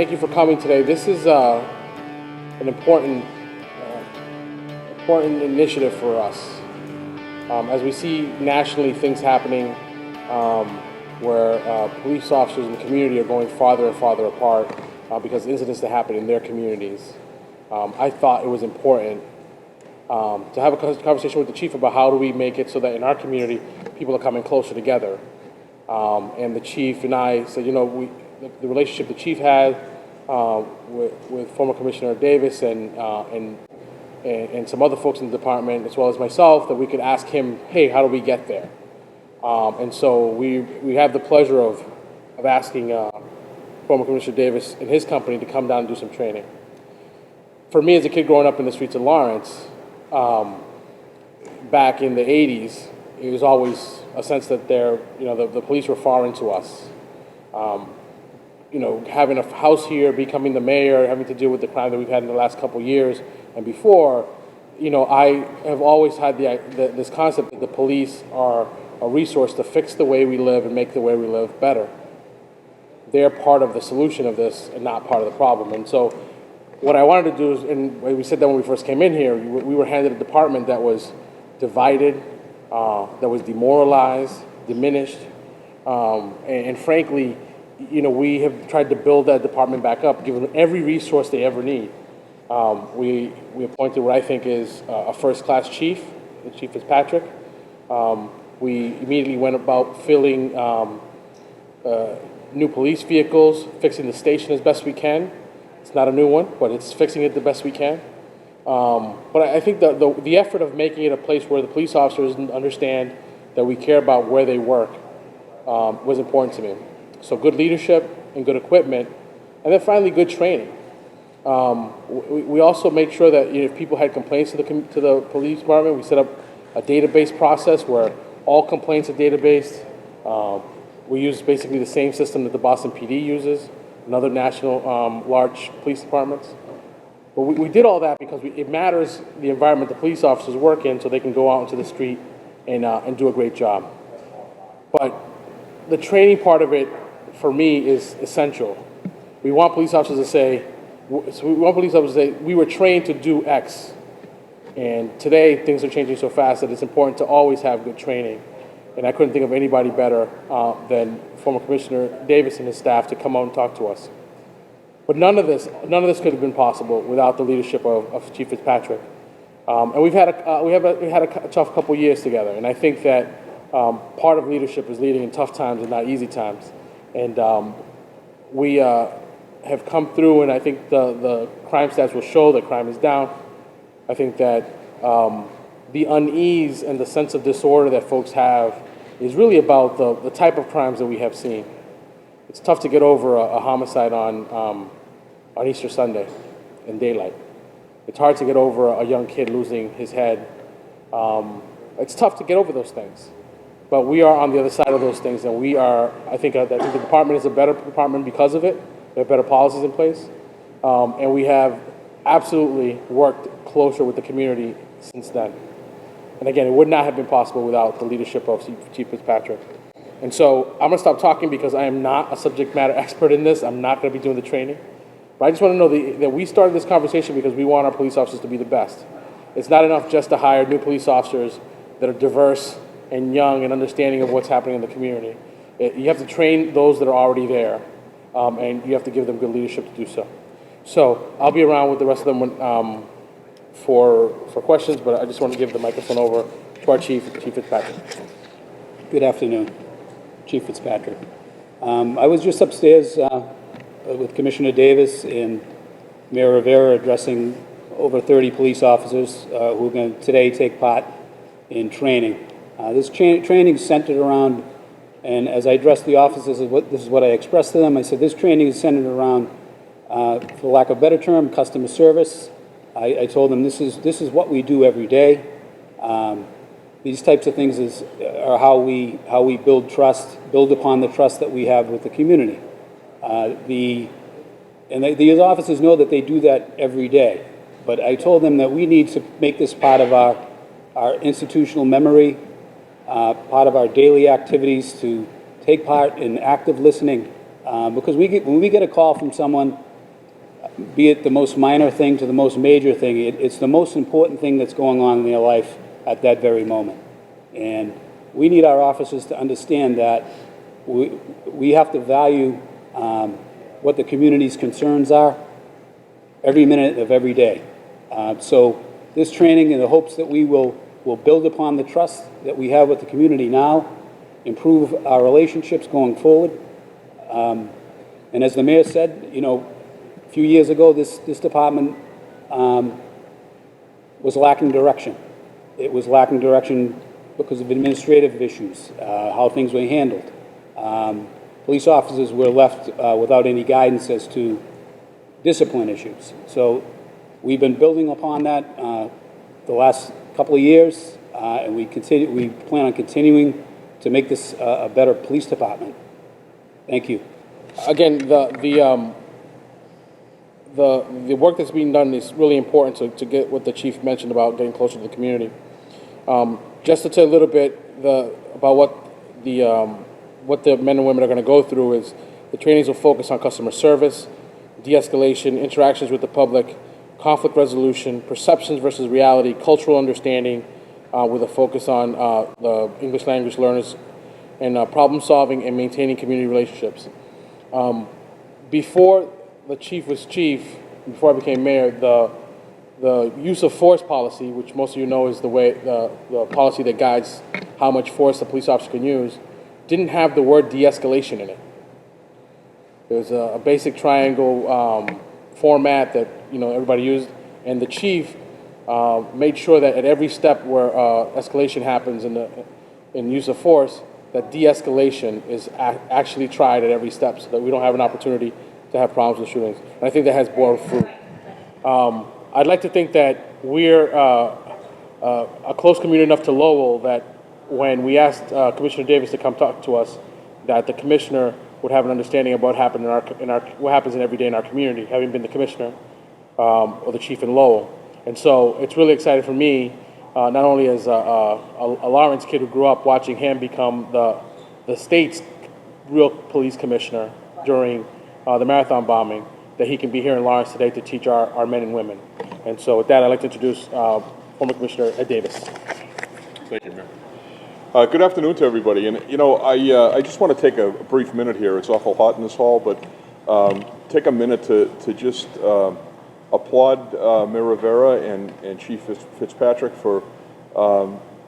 thank you for coming today. This is an important initiative for us. As we see nationally things happening where police officers in the community are going farther and farther apart because incidents that happen in their communities. I thought it was important to have a conversation with the chief about how do we make it so that in our community people are coming closer together. And the chief and I said, the relationship the chief had with former Commissioner Davis and some other folks in the department, as well as myself, that we could ask him, hey, how do we get there? And so we have the pleasure of asking former Commissioner Davis and his company to come down and do some training. For me, as a kid growing up in the streets of Lawrence, back in the 80s, it was always a sense that the police were foreign to us. Having a house here, becoming the mayor, having to deal with the crime that we've had in the last couple of years and before, I have always had this concept that the police are a resource to fix the way we live and make the way we live better. They're part of the solution of this and not part of the problem. And so what I wanted to do is, and we said that when we first came in here, we were handed a department that was divided, that was demoralized, diminished, and frankly, we have tried to build that department back up, give them every resource they ever need. We appointed what I think is a first-class chief, Chief Fitzpatrick. We immediately went about filling new police vehicles, fixing the station as best we can. It's not a new one, but it's fixing it the best we can. But I think the effort of making it a place where the police officers understand that we care about where they work was important to me. So good leadership and good equipment, and then finally good training. We also made sure that if people had complaints to the police department, we set up a database process where all complaints are databased. We use basically the same system that the Boston PD uses and other national large police departments. But we did all that because it matters the environment the police officers work in so they can go out into the street and do a great job. But the training part of it, for me, is essential. We want police officers to say, we were trained to do X. And today, things are changing so fast that it's important to always have good training. And I couldn't think of anybody better than former Commissioner Davis and his staff to come out and talk to us. But none of this could have been possible without the leadership of Chief Fitzpatrick. And we've had a tough couple years together. And I think that part of leadership is leading in tough times and not easy times. And we have come through, and I think the crime stats will show that crime is down. I think that the unease and the sense of disorder that folks have is really about the type of crimes that we have seen. It's tough to get over a homicide on Easter Sunday in daylight. It's hard to get over a young kid losing his head. It's tough to get over those things. But we are on the other side of those things, and I think the department is a better department because of it. We have better policies in place. And we have absolutely worked closer with the community since then. And again, it would not have been possible without the leadership of Chief Fitzpatrick. And so I'm going to stop talking because I am not a subject matter expert in this. I'm not going to be doing the training. But I just want to know that we started this conversation because we want our police officers to be the best. It's not enough just to hire new police officers that are diverse and young and understanding of what's happening in the community. You have to train those that are already there, and you have to give them good leadership to do so. So I'll be around with the rest of them for questions, but I just want to give the microphone over to our Chief Fitzpatrick. Good afternoon, Chief Fitzpatrick. I was just upstairs with Commissioner Davis and Mayor Rivera addressing over 30 police officers who are going to today take part in training. This training is centered around, and as I addressed the officers, this is what I expressed to them. I said this training is centered around, for lack of a better term, customer service. I told them this is what we do every day. These types of things are how we build trust, build upon the trust that we have with the community. These officers know that they do that every day. But I told them that we need to make this part of our institutional memory, part of our daily activities, to take part in active listening. Because when we get a call from someone be it the most minor thing to the most major thing, it's the most important thing that's going on in their life at that very moment. And we need our officers to understand that we have to value what the community's concerns are every minute of every day. So this training, in the hopes that we will build upon the trust that we have with the community now, improve our relationships going forward. And as the mayor said, you know, a few years ago, this department was lacking direction. It was lacking direction because of administrative issues, how things were handled. Police officers were left without any guidance as to discipline issues. So we've been building upon that the last couple of years, and we plan on continuing to make this a better police department. Thank you. Again, the work that's being done is really important to get what the chief mentioned about getting closer to the community. Just to tell a little bit about what the men and women are going to go through is the trainings will focus on customer service, de-escalation, interactions with the public, conflict resolution, perceptions versus reality, cultural understanding, with a focus on the English language learners, and problem solving and maintaining community relationships. Before the chief was chief, before I became mayor, the use of force policy, which most of you know is the policy that guides how much force the police officer can use, didn't have the word de-escalation in it. There was a basic triangle format that everybody used, and the chief made sure that at every step where escalation happens in use of force, that de-escalation is actually tried at every step, so that we don't have an opportunity to have problems with shootings. And I think that has borne fruit. I'd like to think that we're a close community enough to Lowell that when we asked Commissioner Davis to come talk to us, that the commissioner would have an understanding of what happened what happens every day in our community, having been the commissioner or the chief in Lowell. And so it's really exciting for me, not only as a Lawrence kid who grew up watching him become the state's real police commissioner during the marathon bombing, that he can be here in Lawrence today to teach our men and women. And so with that, I'd like to introduce former Commissioner Ed Davis. Thank you, Mayor. Good afternoon to everybody. And, I just want to take a brief minute here. It's awful hot in this hall, but take a minute to just applaud Mayor Rivera and Chief Fitzpatrick for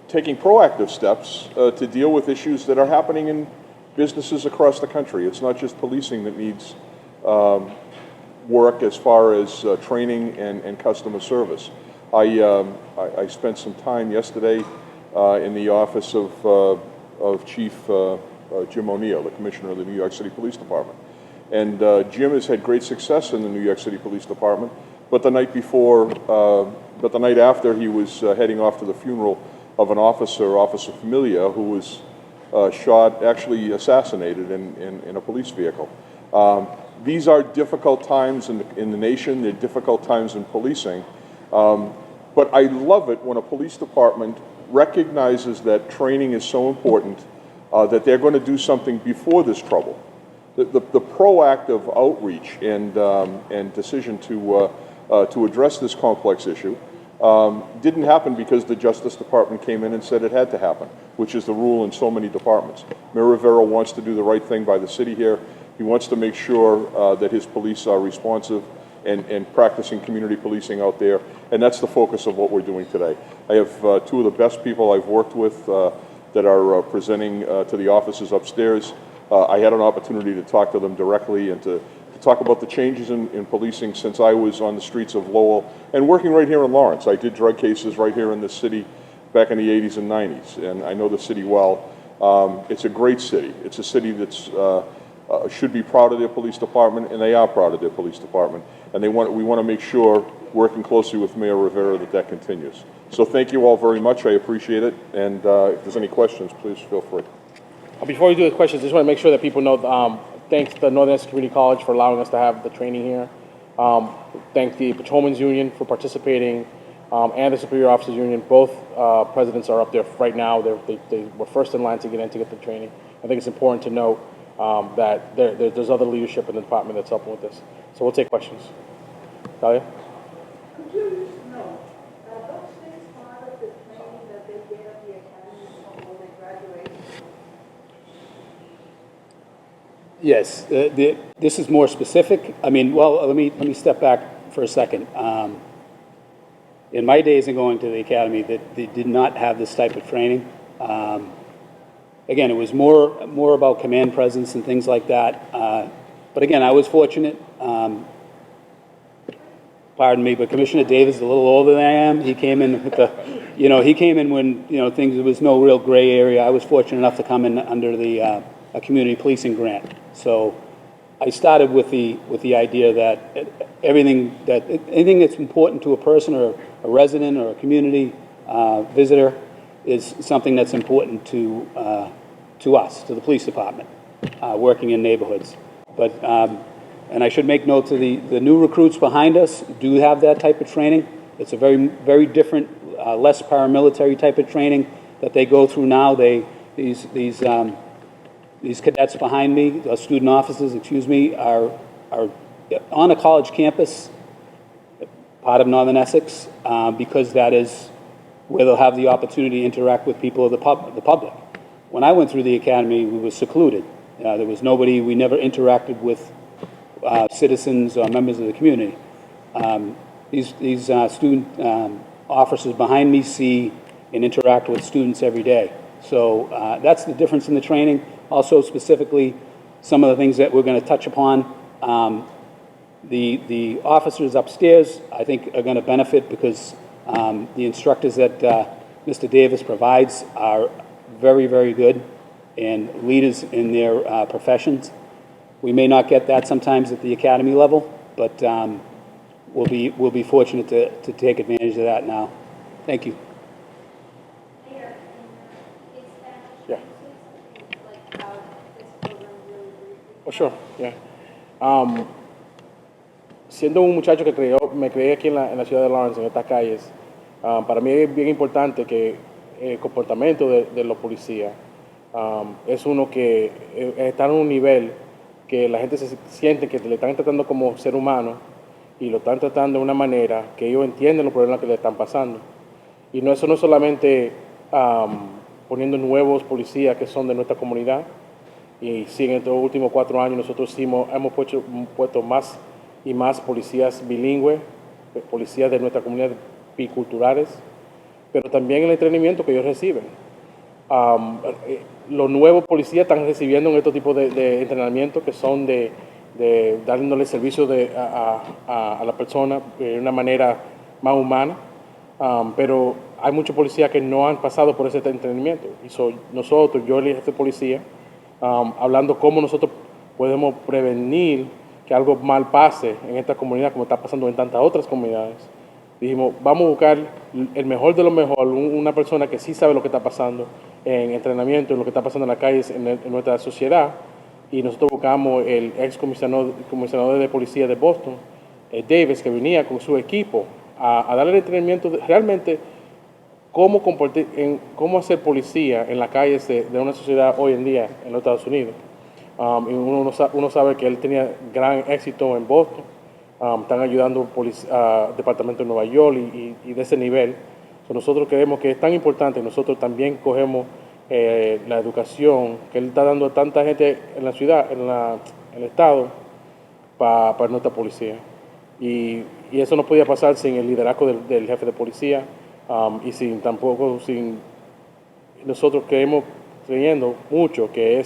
taking proactive steps to deal with issues that are happening in businesses across the country. It's not just policing that needs work as far as training and customer service. I spent some time yesterday in the office of Chief Jim O'Neill, the Commissioner of the New York City Police Department. And Jim has had great success in the New York City Police Department, but the night after, he was heading off to the funeral of an officer, Officer Familia, who was actually assassinated in a police vehicle. These are difficult times in the nation. They're difficult times in policing. But I love it when a police department recognizes that training is so important that they're going to do something before this trouble. The proactive outreach and decision to address this complex issue didn't happen because the Justice Department came in and said it had to happen, which is the rule in so many departments. Mayor Rivera wants to do the right thing by the city here. He wants to make sure that his police are responsive and practicing community policing out there, and that's the focus of what we're doing today. I have two of the best people I've worked with that are presenting to the offices upstairs. I had an opportunity to talk to them directly and to talk about the changes in policing since I was on the streets of Lowell and working right here in Lawrence. I did drug cases right here in this city back in the 80s and 90s, and I know the city well. It's a great city. It's a city that's should be proud of their police department, and they are proud of their police department. And we want to make sure, working closely with Mayor Rivera, that continues. So thank you all very much. I appreciate it. And if there's any questions, please feel free. Before we do the questions, I just want to make sure that people know, thanks to Northern Essex Community College for allowing us to have the training here. Thank the Patrolmen's Union for participating, and the Superior Officers Union. Both presidents are up there right now. They were first in line to get the training. I think it's important to note that there's other leadership in the department that's helping with this. So we'll take questions. ¿Está bien? Could you know, are those things part of the training that they get at the academy when they graduate? Yes, this is more specific. I mean, well, let me step back for a second. In my days of going to the academy, that they did not have this type of training. Again, it was more about command presence and things like that. But again, I was fortunate. Pardon me, but Commissioner Davis is a little older than I am. He came in with he came in when things, there was no real gray area. I was fortunate enough to come in under the a community policing grant. So I started with the idea that anything that's important to a person or a resident or a community visitor is something that's important to us, to the police department, working in neighborhoods. But and I should make note to the new recruits behind us do have that type of training. It's a very, very different, less paramilitary type of training that they go through now. These cadets behind me, student officers, excuse me, are on a college campus, part of Northern Essex, because that is where they'll have the opportunity to interact with people of the public. When I went through the academy, we were secluded. There was nobody, we never interacted with citizens or members of the community. These student officers behind me see and interact with students every day. So that's the difference in the training. Also, specifically, some of the things that we're going to touch upon. The officers upstairs, I think, are going to benefit because the instructors that Mr. Davis provides are very, very good and leaders in their professions. We may not get that sometimes at the academy level, but we'll be fortunate to take advantage of that now. Thank you. Mayor, in Spanish, Yeah. can you say something like about this program really briefly? Oh, sure, yeah. Siendo un muchacho que me crié aquí en la ciudad de Lawrence, en estas calles, para mí es bien importante que el comportamiento de los policías es uno que está en un nivel que la gente se siente que le están tratando como ser humano y lo están tratando de una manera que ellos entienden los problemas que le están pasando. Y eso no es solamente poniendo nuevos policías que son de nuestra comunidad, y sí, en estos últimos 4 años nosotros sí hemos puesto más y más policías bilingües, policías de nuestra comunidad biculturales, pero también el entrenamiento que ellos reciben. Los nuevos policías están recibiendo estos tipos de entrenamiento que son de dándole servicio a la persona de una manera más humana, pero hay muchos policías que no han pasado por ese entrenamiento. Y nosotros, yo y el jefe de policía, hablando cómo nosotros podemos prevenir que algo mal pase en esta comunidad como está pasando en tantas otras comunidades. Dijimos, vamos a buscar el mejor de lo mejor, una persona que sí sabe lo que está pasando en entrenamiento, en lo que está pasando en las calles, en nuestra sociedad. Y nosotros buscamos el ex comisionado de policía de Boston, Davis, que venía con su equipo a darle el entrenamiento de realmente cómo hacer policía en las calles de una sociedad hoy en día en los Estados Unidos. Y uno sabe que él tenía gran éxito en Boston. Están ayudando departamento de Nueva York y de ese nivel. Nosotros creemos que es tan importante, nosotros también cogemos la educación que él está dando a tanta gente en la ciudad, en el estado, para nuestra policía. Y eso no podía pasar sin el liderazgo del jefe de policía y sin nosotros creyendo mucho que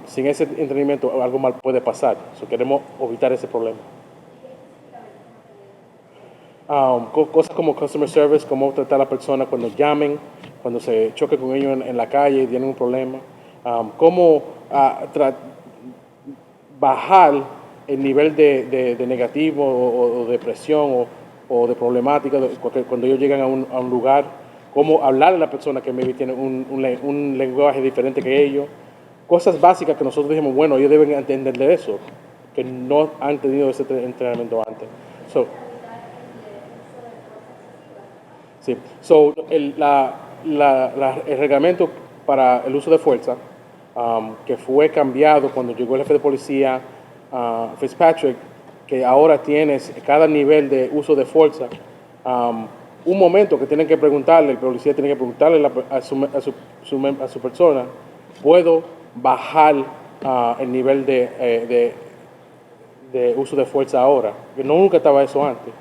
sin ese entrenamiento algo mal puede pasar. Queremos evitar ese problema. Cosas como customer service, cómo tratar a la persona cuando llamen, cuando se choque con ellos en la calle y tienen un problema. Cómo bajar el nivel de negativo o depresión o de problemática cuando ellos llegan a un lugar. Cómo hablar a la persona que maybe tiene un lenguaje diferente que ellos. Cosas básicas que nosotros dijimos, bueno, ellos deben entender de eso, que no han tenido ese entrenamiento antes. Sí. El reglamento para el uso de fuerza, que fue cambiado cuando llegó el jefe de policía, Fitzpatrick, que ahora tienes cada nivel de uso de fuerza, un momento que tienen que preguntarle, el policía tiene que preguntarle a su persona, ¿puedo bajar el nivel de uso de fuerza ahora? Que no nunca estaba eso antes,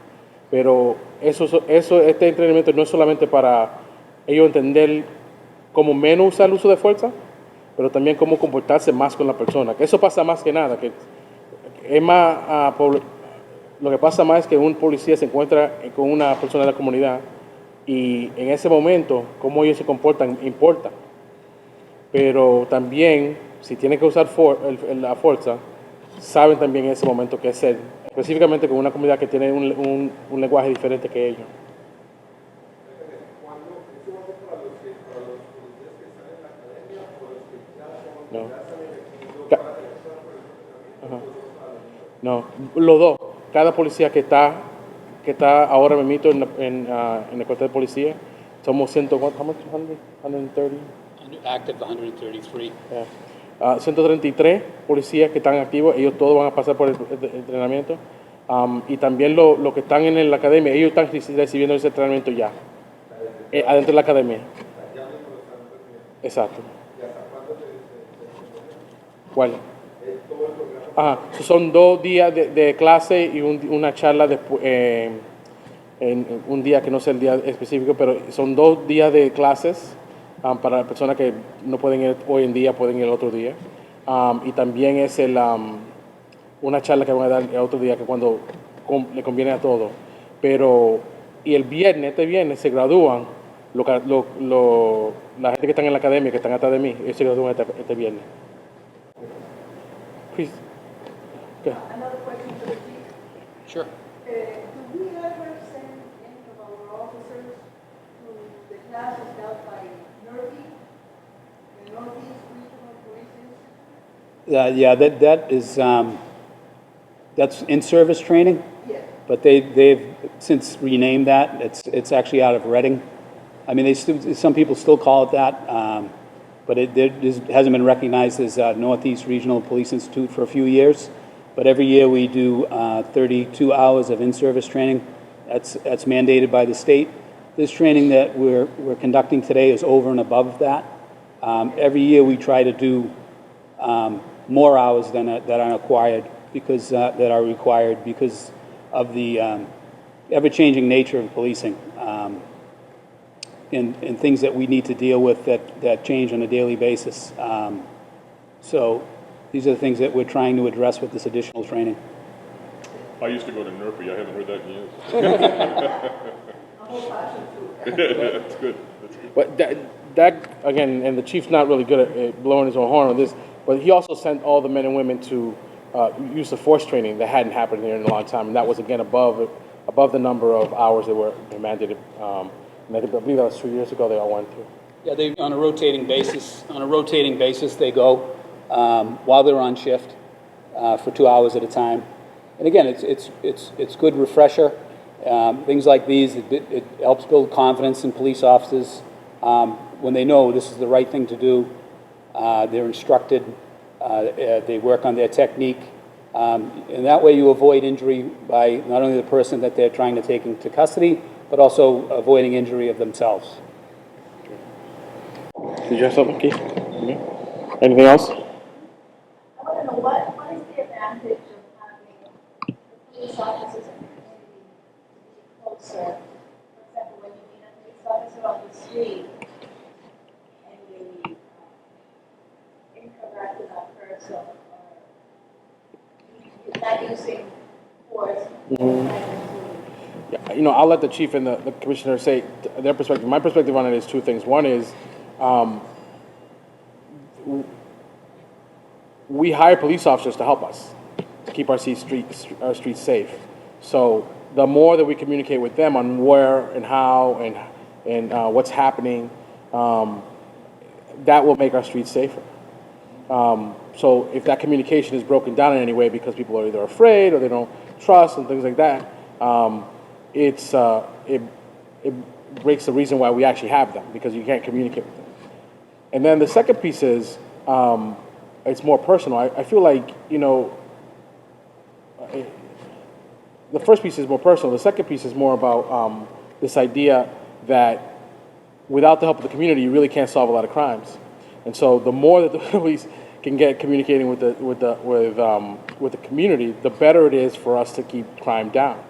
pero este entrenamiento no es solamente para ellos entender cómo menos usar el uso de fuerza, pero también cómo comportarse más con la persona. Que eso pasa más que nada, que es más, lo que pasa más es que un policía se encuentra con una persona de la comunidad y en ese momento cómo ellos se comportan importa. Pero también, si tienen que usar la fuerza, saben también en ese momento qué hacer, específicamente con una comunidad que tiene un lenguaje diferente que ellos. No. Ca- Ajá. No, los dos. Cada policía que está ahora mismo en el cuartel de policía, somos 100, how much? 130? Active 133. Yeah. 133 policías que están activos, ellos todos van a pasar por el entrenamiento. Y también los que están en la academia, ellos están recibiendo ese entrenamiento ya, adentro de la academia. Exacto. ¿Cuál? Ajá. Son 2 días de clase y una charla después, en un día que no sé el día específico, pero son 2 días de clases para las personas que no pueden ir hoy en día, pueden ir el otro día. Y también es una charla que van a dar el otro día que cuando le conviene a todos. Y el viernes, este viernes, se gradúan la gente que están en la academia, que están atrás de mí, ellos se gradúan este viernes. Chris, ¿qué? Another question for the chief. Sure. Do we ever send any of our officers to the classes held by NERPI, the Northeast Regional Police Institute? Yeah, that is, that's in-service training, Yes. but they've since renamed that. It's actually out of Reading. I mean, some people still call it that, but it hasn't been recognized as Northeast Regional Police Institute for a few years. But every year we do 32 hours of in-service training. That's mandated by the state. This training that we're conducting today is over and above that. Every year we try to do more hours that are required because of the ever-changing nature of policing. And things that we need to deal with that change on a daily basis. So these are the things that we're trying to address with this additional training. I used to go to NERPI. I haven't heard that in years. That's good. That's good. But that again, and the chief's not really good at blowing his own horn on this, but he also sent all the men and women to use of force training that hadn't happened here in a long time, and that was again above the number of hours that were mandated. And I believe that was 2 years ago they all went through. Yeah, they on a rotating basis. On a rotating basis, they go while they're on shift for 2 hours at a time. And again, it's good refresher. Things like these, it helps build confidence in police officers when they know this is the right thing to do. They're instructed. They work on their technique. And that way you avoid injury by not only the person that they're trying to take into custody, but also avoiding injury of themselves. Did you have something, Keith? Anything else? I want to know what is the advantage of having the police officers in the community be closer? For example, when you meet a police officer on the street and you interact with that person, or you're not using force, Yeah, I'll let the chief and the commissioner say their perspective. My perspective on it is two things. One is we hire police officers to help us to keep our streets safe. So the more that we communicate with them on where and how and what's happening, that will make our streets safer. So if that communication is broken down in any way because people are either afraid or they don't trust and things like that, it breaks the reason why we actually have them, because you can't communicate with them. And then the second piece is it's more personal. I feel like the first piece is more personal. The second piece is more about this idea that without the help of the community, you really can't solve a lot of crimes. And so the more that the police can get communicating with the community, the better it is for us to keep crime down.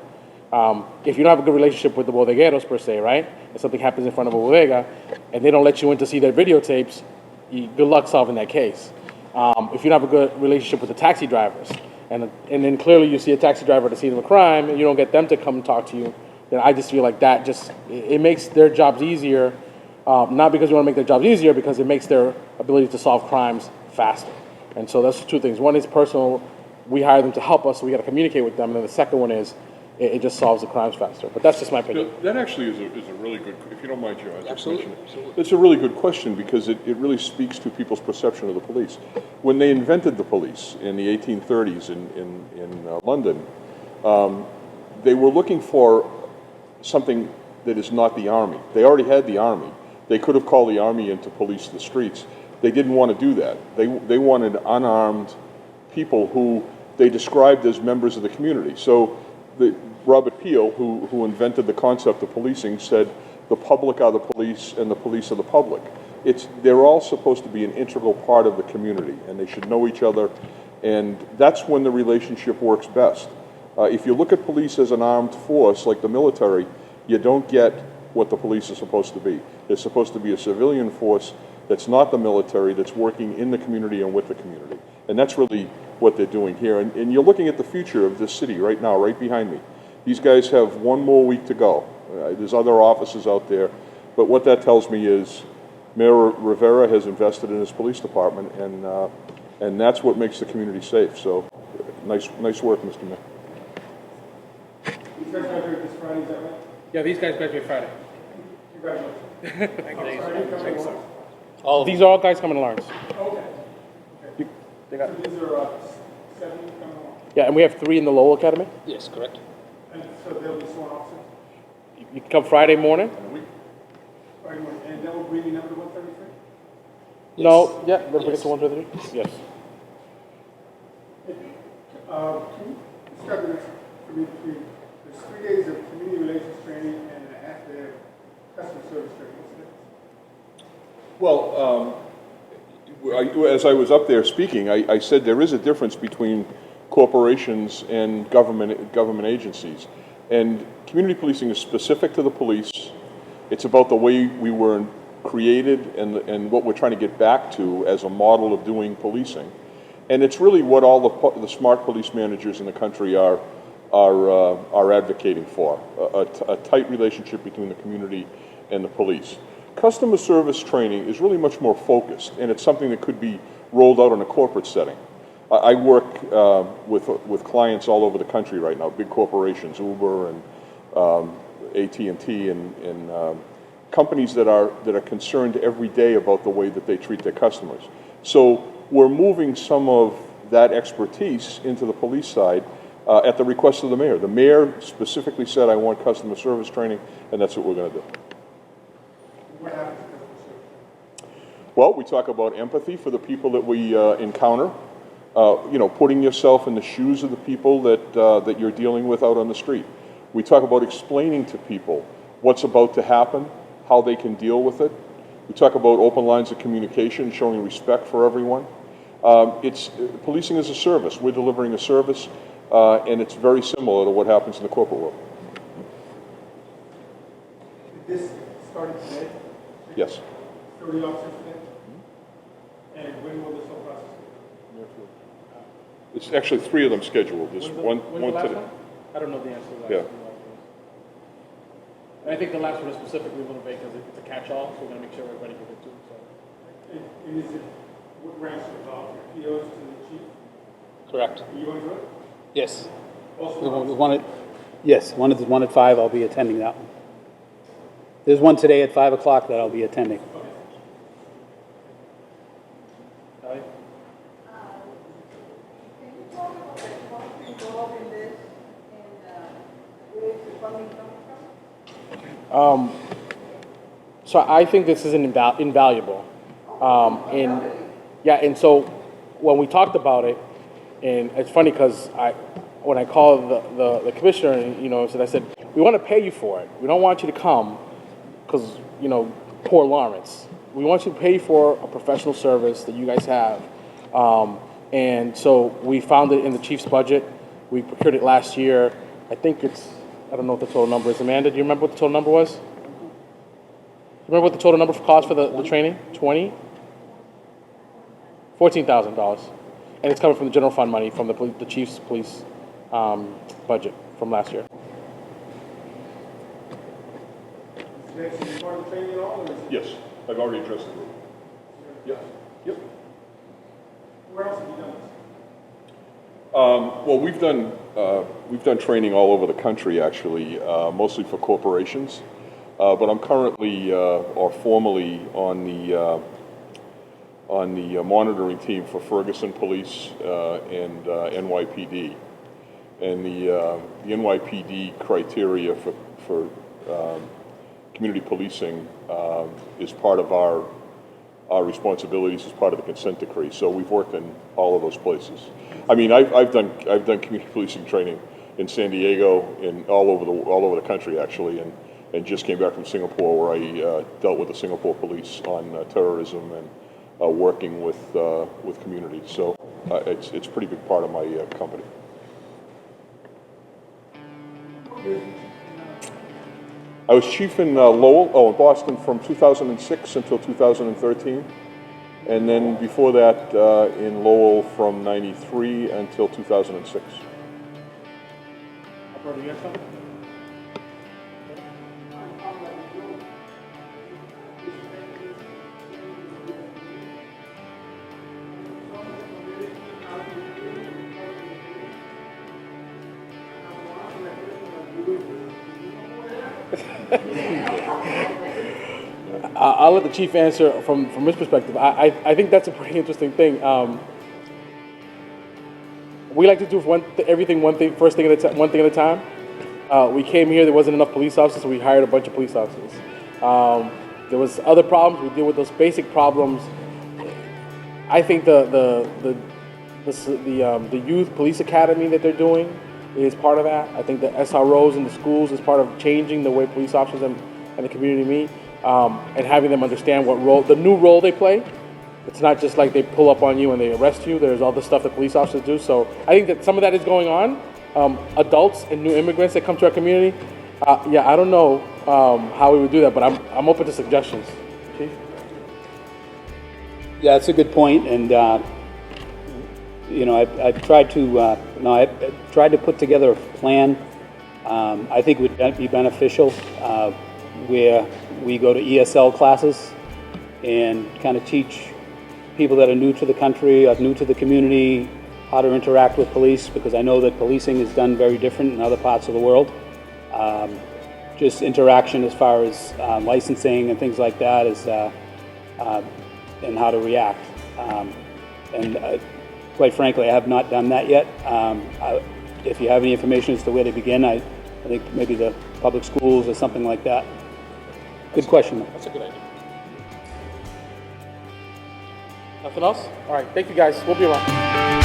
If you don't have a good relationship with the bodegueros per se, right? If something happens in front of a bodega and they don't let you in to see their videotapes, good luck solving that case. If you don't have a good relationship with the taxi drivers, and then clearly you see a taxi driver at the scene of a crime and you don't get them to come and talk to you, then I just feel like that it makes their jobs easier, not because we want to make their jobs easier, because it makes their ability to solve crimes faster. And so that's two things. One is personal, we hire them to help us, so we got to communicate with them, and then the second one is it just solves the crimes faster. But that's just my opinion. That actually is a really good, if you don't mind, Joe, I just mention it. It's a really good question because it really speaks to people's perception of the police. When they invented the police in the 1830s in London, they were looking for something that is not the army. They already had the army. They could have called the army in to police the streets. They didn't want to do that. They wanted unarmed people who they described as members of the community. So Robert Peel, who invented the concept of policing, said the public are the police and the police are the public. They're all supposed to be an integral part of the community, and they should know each other, and that's when the relationship works best. If you look at police as an armed force, like the military, you don't get what the police are supposed to be. They're supposed to be a civilian force that's not the military, that's working in the community and with the community. And that's really what they're doing here. And you're looking at the future of this city right now, right behind me. These guys have one more week to go. There's other offices out there. But what that tells me is Mayor Rivera has invested in his police department, and that's what makes the community safe. So nice work, Mr. Mayor. These guys graduate this Friday, is that right? Yeah, these guys graduate Friday. Congratulations. These are all guys coming to Lawrence. Okay. They got, So these are 7 coming along. yeah, and we have 3 in the Lowell Academy. Yes, correct. And so they'll be sworn officers? You can come Friday morning. Friday morning. And that will bring you number to 133? No, yeah, let's get to 123. Yes. Can you describe the next for me between there's 3 days of community relations training and a half day of customer service training? What's the difference? Well, as I was up there speaking, I said there is a difference between corporations and government agencies. And community policing is specific to the police. It's about the way we were created and what we're trying to get back to as a model of doing policing. And it's really what all the smart police managers in the country are advocating for, a tight relationship between the community and the police. Customer service training is really much more focused, and it's something that could be rolled out in a corporate setting. I work with clients all over the country right now, big corporations, Uber and AT&T, and companies that are concerned every day about the way that they treat their customers. So we're moving some of that expertise into the police side at the request of the mayor. The mayor specifically said, I want customer service training, and that's what we're going to do. What happens to customer service? Well, we talk about empathy for the people that we encounter. Putting yourself in the shoes of the people that you're dealing with out on the street. We talk about explaining to people what's about to happen, how they can deal with it. We talk about open lines of communication, showing respect for everyone. Policing is a service. We're delivering a service, and it's very similar to what happens in the corporate world. This started today? Yes. 30 officers today? And when will this whole process go? It's actually 3 of them scheduled. There's one When's the last today. one? I don't know the answer to that. Yeah. I think the last one is specifically a little bit because it's a catch-all, so we're going to make sure everybody gets it too. So. And is it, what ranks are involved? Your POs to the chief? Correct. Are you going to do it? Yes. Also, One at 5, I'll be attending that one. There's one today at 5 o'clock that I'll be attending. Right? Can you talk about the cost involved in this and where is the funding coming from? So I think this is invaluable. And so when we talked about it, and it's funny because when I called the commissioner, and, I said, we want to pay you for it. We don't want you to come because, poor Lawrence. We want you to pay for a professional service that you guys have. And so we found it in the chief's budget. We procured it last year. I think I don't know what the total number is. Amanda, do you remember what the total number was? You remember what the total number for cost for the training? 20? $14,000. And it's coming from the general fund money from the chief's police budget from last year. Is that part of the training at all, or is it? Yes, I've already addressed it. Yeah. Yep. Where else have you done this? Well, we've done training all over the country, actually, mostly for corporations. But I'm currently or formally on the monitoring team for Ferguson Police and NYPD. And the NYPD criteria for community policing is part of our responsibilities as part of the consent decree. So we've worked in all of those places. I mean, I've done community policing training in San Diego, in all over the country actually, and just came back from Singapore, where I dealt with the Singapore police on terrorism and working with communities. So it's a pretty big part of my company. I was chief in in Boston from 2006 until 2013. And then before that, in Lowell from 93 until 2006. Operator, you got something? I'll let the chief answer from his perspective. I think that's a pretty interesting thing. We like to do everything one thing at a time. We came here, there wasn't enough police officers, so we hired a bunch of police officers. There was other problems. We deal with those basic problems. I think the youth police academy that they're doing is part of that. I think the SROs in the schools is part of changing the way police officers and the community meet, and having them understand the new role they play. It's not just like they pull up on you and they arrest you. There's all the stuff that police officers do. So I think that some of that is going on. Adults and new immigrants that come to our community, I don't know how we would do that, but I'm open to suggestions. Chief? Yeah, that's a good point, and I've tried to put together a plan. I think it would be beneficial where we go to ESL classes and kind of teach people that are new to the country, or new to the community, how to interact with police, because I know that policing is done very different in other parts of the world. Just interaction as far as licensing and things like that is, and how to react. Quite frankly, I have not done that yet. If you have any information as to where to begin, I think maybe the public schools or something like that. Good question. That's a good idea. Nothing else? All right, thank you guys. We'll be around.